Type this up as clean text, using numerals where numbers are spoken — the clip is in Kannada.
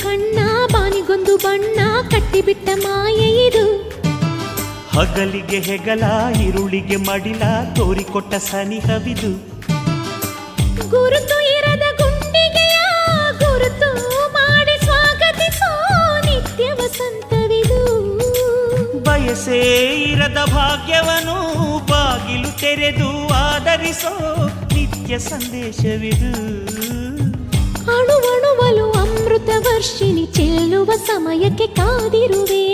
ಬಣ್ಣ ಬಾನಿಗೊಂದು ಬಣ್ಣ ಕಟ್ಟಿಬಿಟ್ಟ ಮಾಯೆ ಇದು. ಹಗಲಿಗೆ ಹೆಗಲ ಇರುಳಿಗೆ ಮಡಿಲ ತೋರಿಕೊಟ್ಟ ಸನಿಹವಿದು. ಗುರುತು ಇರದ ಗುಂಡಿಗೆಯ ಗುರುತು ಮಾಡಿ ಸ್ವಾಗತಿಸೋ ನಿತ್ಯ ವಸಂತವಿದು. ಬಯಸೇ ಇರದ ಭಾಗ್ಯವನು ಬಾಗಿಲು ತೆರೆದು ಆದರಿಸೋ ನಿತ್ಯ ಸಂದೇಶವಿದು. ಅಣುವಣುವಲು ಅಮೃತ ವರ್ಷಿಣಿ ಚೆಲ್ಲುವ ಸಮಯಕ್ಕೆ ಕಾದಿರುವೆ.